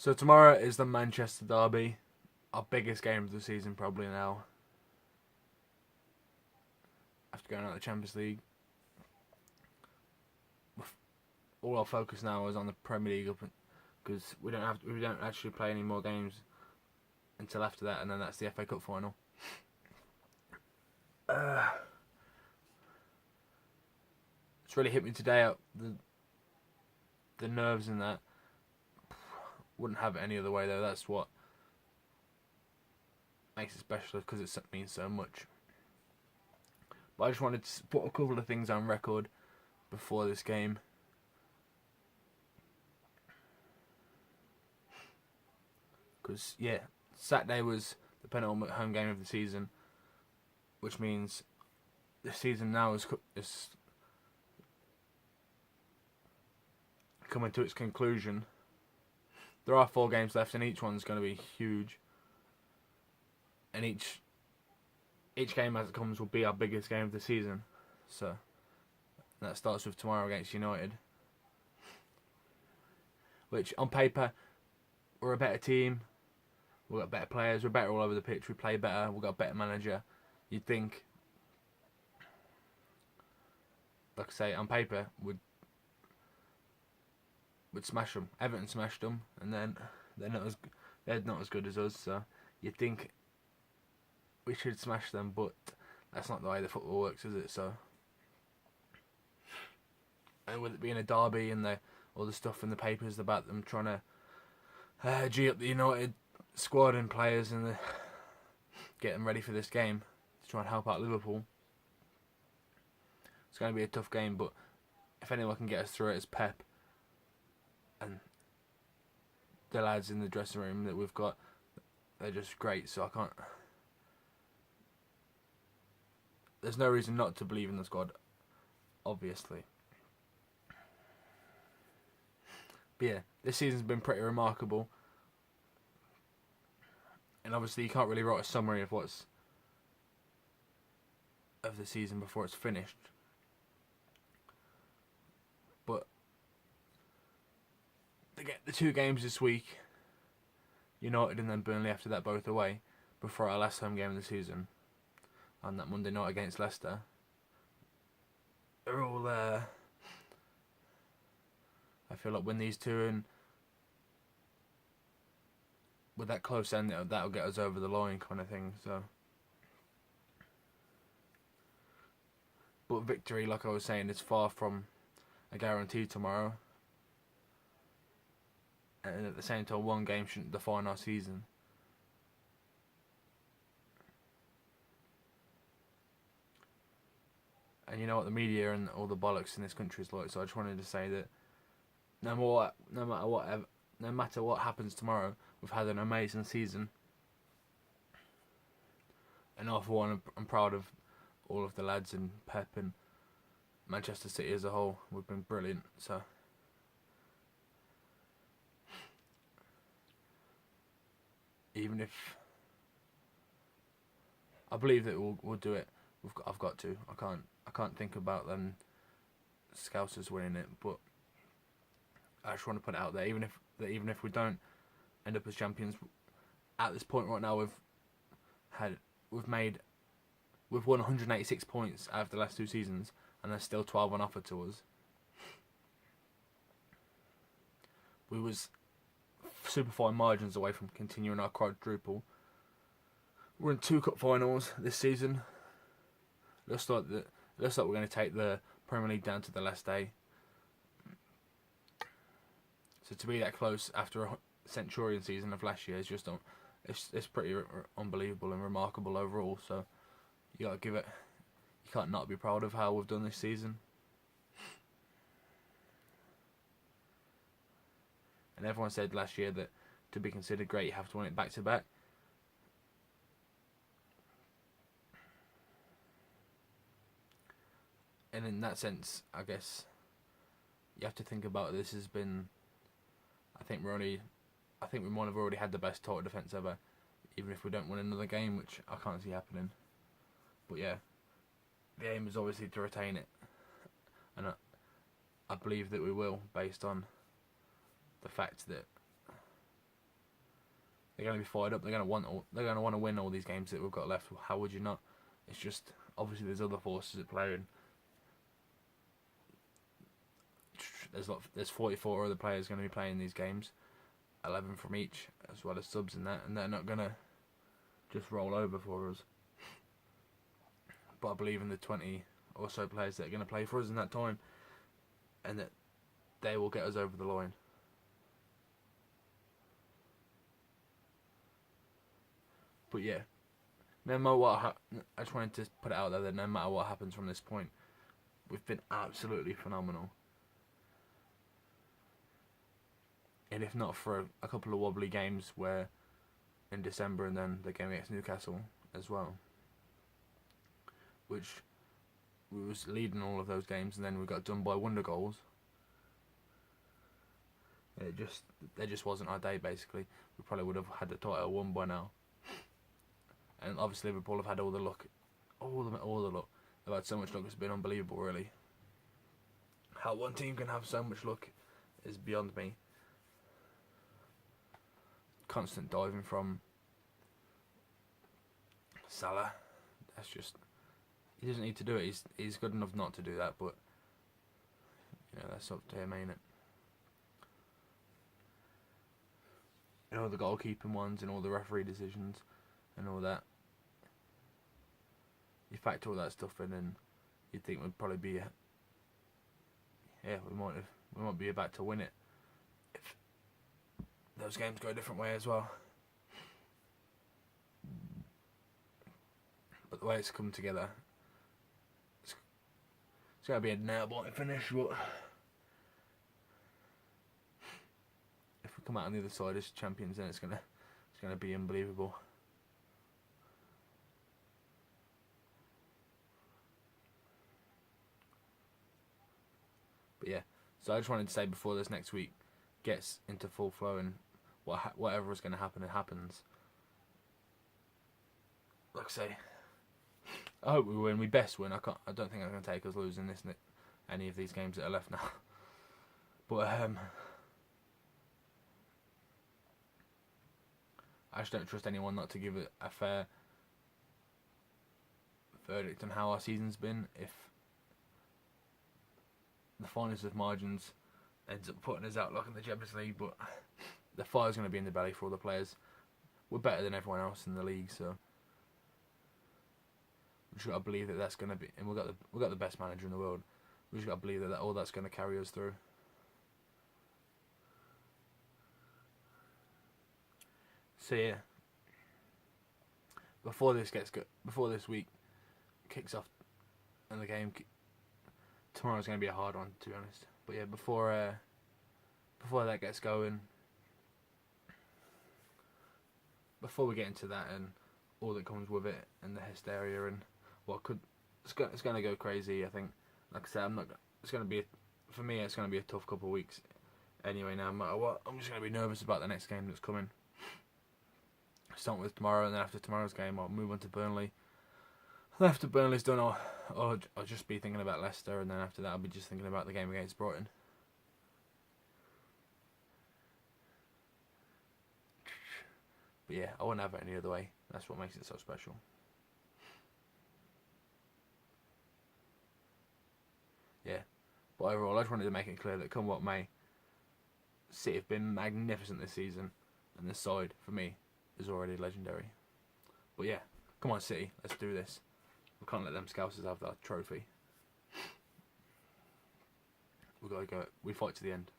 So tomorrow is the Manchester Derby, our biggest game of the season probably now. After going out of the Champions League, all our focus now is on the Premier League, because we don't actually play any more games until after that, and then that's the FA Cup final. It's really hit me today. The nerves in that. Wouldn't have it any other way though. That's what makes it special, because it means so much. But I just wanted to put a couple of things on record before this game. Because, yeah, Saturday was the penultimate home game of the season, which means the season now is coming to its conclusion. There are 4 games left, and each one's going to be huge. And each game as it comes will be our biggest game of the season. So that starts with tomorrow against United, which on paper we're a better team. We've got better players. We're better all over the pitch. We play better. We've got a better manager. You'd think, like I say, on paper would smash them. Everton smashed them, and then they're not as good as us. So you'd think we should smash them, but that's not the way the football works, is it? So, and with it being a derby and all the stuff in the papers about them trying to G up the United squad and players and get them ready for this game to try and help out Liverpool, it's going to be a tough game. But if anyone can get us through it, it's Pep and the lads in the dressing room that we've got. They're just great. So there's no reason not to believe in the squad, obviously. But yeah, this season's been pretty remarkable. And obviously you can't really write a summary of the season before it's finished. But the 2 games this week, United and then Burnley after that, both away, before our last home game of the season, on that Monday night against Leicester, they're all I feel like win these 2, and with that close end, that'll get us over the line, kind of thing. So, but victory, like I was saying, is far from a guarantee tomorrow. And at the same time, 1 game shouldn't define our season. And you know what the media and all the bollocks in this country is like. So I just wanted to say that no matter what happens tomorrow, we've had an amazing season. And I, for one, I'm proud of all of the lads and Pep and Manchester City as a whole. We've been brilliant. So even if I believe that we'll do it, I've got to. I can't think about them Scousers winning it, but I just want to put it out there. Even if we don't end up as champions, at this point right now, we've won 186 points out of the last 2 seasons, and there's still 12 on offer to us. We was super fine margins away from continuing our quadruple. We're in 2 cup finals this season. Looks like we're going to take the Premier League down to the last day. So to be that close after a Centurion season of last year is just it's pretty unbelievable and remarkable overall. So you can't not be proud of how we've done this season. And everyone said last year that to be considered great, you have to win it back to back. And in that sense, I guess you have to think about this has been. I think we might have already had the best title defence ever, even if we don't win another game, which I can't see happening. But yeah, the aim is obviously to retain it, and I believe that we will, based on the fact that They're going to be fired up. They're going to want to win all these games that we've got left. How would you not? It's just obviously there's other forces at play, and there's 44 other players going to be playing these games, 11 from each, as well as subs in that, and they're not going to just roll over for us. But I believe in the 20 or so players that are going to play for us in that time, and that they will get us over the line. But yeah, no matter what, I just wanted to put it out there that no matter what happens from this point, we've been absolutely phenomenal. And if not for a couple of wobbly games where in December and then the game against Newcastle as well, which we was leading all of those games and then we got done by wonder goals. There just wasn't our day basically. We probably would have had the title won by now. And obviously Liverpool have had all the luck, all the luck. They've had so much luck, it's been unbelievable really. How one team can have so much luck is beyond me. Constant diving from Salah. That's just, he doesn't need to do it. He's good enough not to do that, but you know, that's up to him, ain't it? You know, the goalkeeping ones and all the referee decisions and all that. You factor all that stuff in, and you'd think we'd probably be, we might be about to win it if those games go a different way as well. But the way it's come together, it's going to be a nail-biting finish, but if we come out on the other side as champions, then it's going to be unbelievable. But yeah, so I just wanted to say before this next week gets into full flow and whatever is going to happen, it happens. Like I say, I hope we win. We best win. I don't think I'm going to take us losing any of these games that are left now. But I just don't trust anyone not to give it a fair verdict on how our season's been. If the finest of margins ends up putting us out like in the Champions League, but the fire's going to be in the belly for all the players. We're better than everyone else in the league, so we just got to believe that that's going to be, and we've got the best manager in the world. We just got to believe that all that's going to carry us through. So yeah, before this week kicks off, and the game tomorrow's going to be a hard one, to be honest. But yeah, before that gets going, before we get into that and all that comes with it, and the hysteria and it's going to go crazy. I think, like I said, for me, it's going to be a tough couple of weeks. Anyway, no matter what, I'm just going to be nervous about the next game that's coming. Start with tomorrow, and then after tomorrow's game, I'll move on to Burnley. And after Burnley's done, I'll just be thinking about Leicester, and then after that, I'll be just thinking about the game against Brighton. But yeah, I wouldn't have it any other way. That's what makes it so special. Yeah, but overall, I just wanted to make it clear that come what may, City have been magnificent this season, and this side, for me, is already legendary. But yeah, come on City, let's do this. We can't let them Scousers have that trophy. We've got to go. We fight to the end.